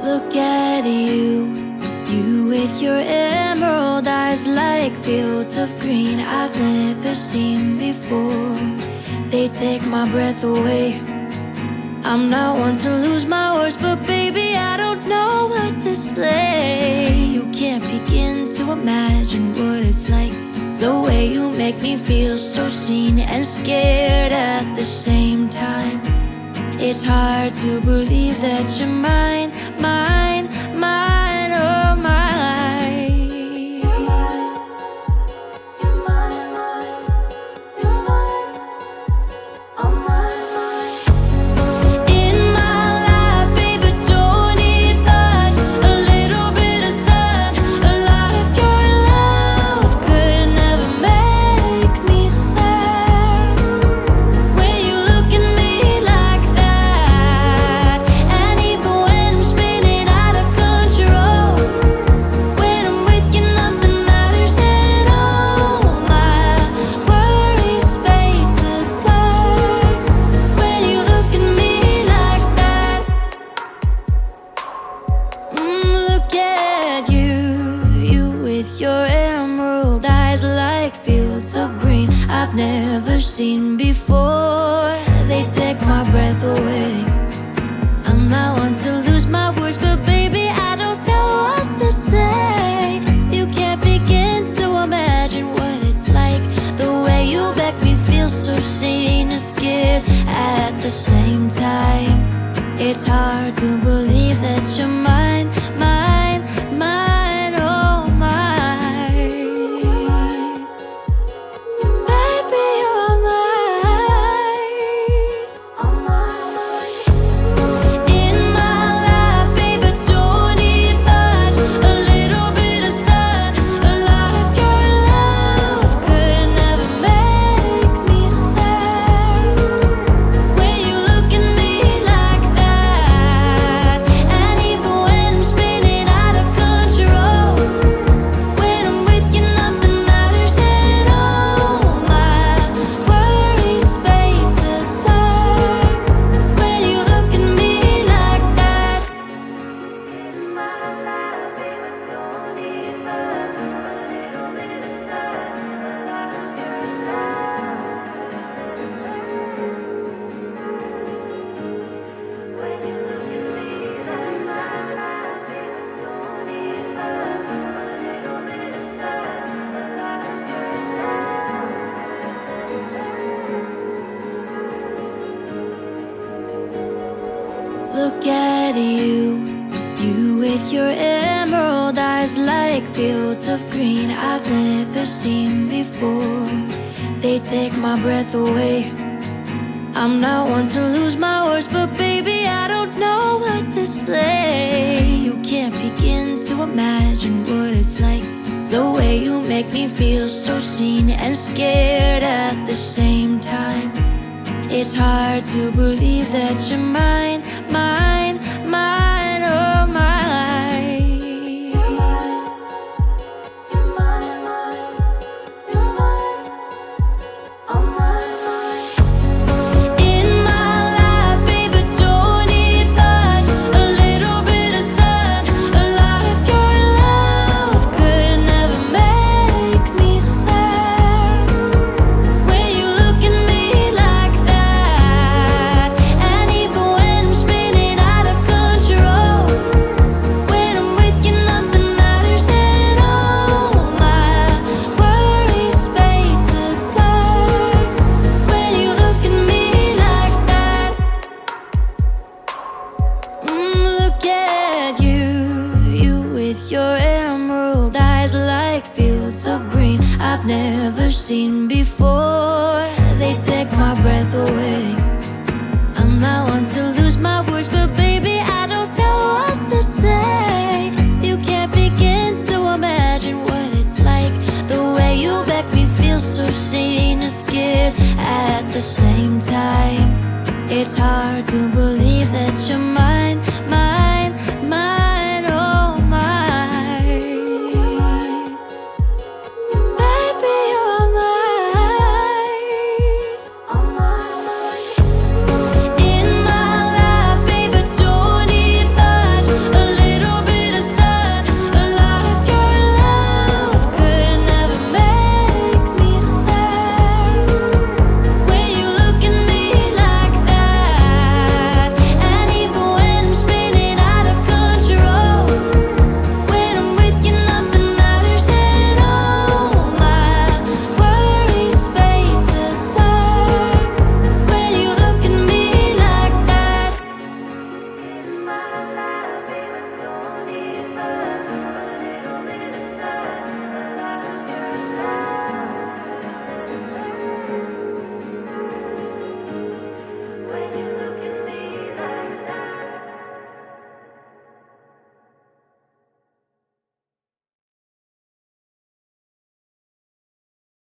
Look at you with your emerald eyes like fields of green I've never seen before. They take my breath away. I'm not one to lose my words, but baby, I don't know what to say. You can't begin to imagine what it's like, the way you make me feel so seen and scared at the same time. It's hard to believe that you're mine, mine, mine, oh mine. You're mine, you're mine, mine, you're mine, oh mine, mine. In my life, baby, don't need much, a little bit of sun, a lot of your love could never make me sad. When you look at me like that, and even when I'm spinning out of control, when I'm with you nothing matters at all. My worries fade to black when you look at me like that. Look at you with your emerald eyes like fields of green I've never seen before. They take my breath away. I'm not one to lose my words, but baby, I don't know what to say. You can't begin to imagine what it's like, the way you make me feel so seen and scared at the same time. It's hard to believe that you're mine, mine, mine, oh mine. Baby, you're mine, oh mine. In my life, baby, don't need much, a little bit of sun, a lot of your love could never make me sad. When you look at me like that, and even when I'm spinning out of control, when I'm with you nothing matters at all. My worries fade to black when you look at me like that. Look at you with your emerald eyes like fields of green I've never seen before. They take my breath away. I'm not one to lose my words, but baby, I don't know what to say. You can't begin to imagine what it's like, the way you make me feel so seen and scared at the same time. It's hard to believe that you're mine, mine, mine, oh mine. You're mine, you're mine, mine, you're mine, oh mine, mine. In my life, baby, don't need much, a little bit of sun, a lot of your love could never make me sad. When you look at me like that, and even when I'm spinning out of control, when I'm with you nothing matters at all. My worries fade to black when you look at me like that. Look at you with your emerald eyes like fields of green I've never seen before. They take my breath away. I'm not one to lose my words, but baby, I don't know what to say. You can't begin to imagine what it's like, the way you make me feel so seen and scared at the same time. It's hard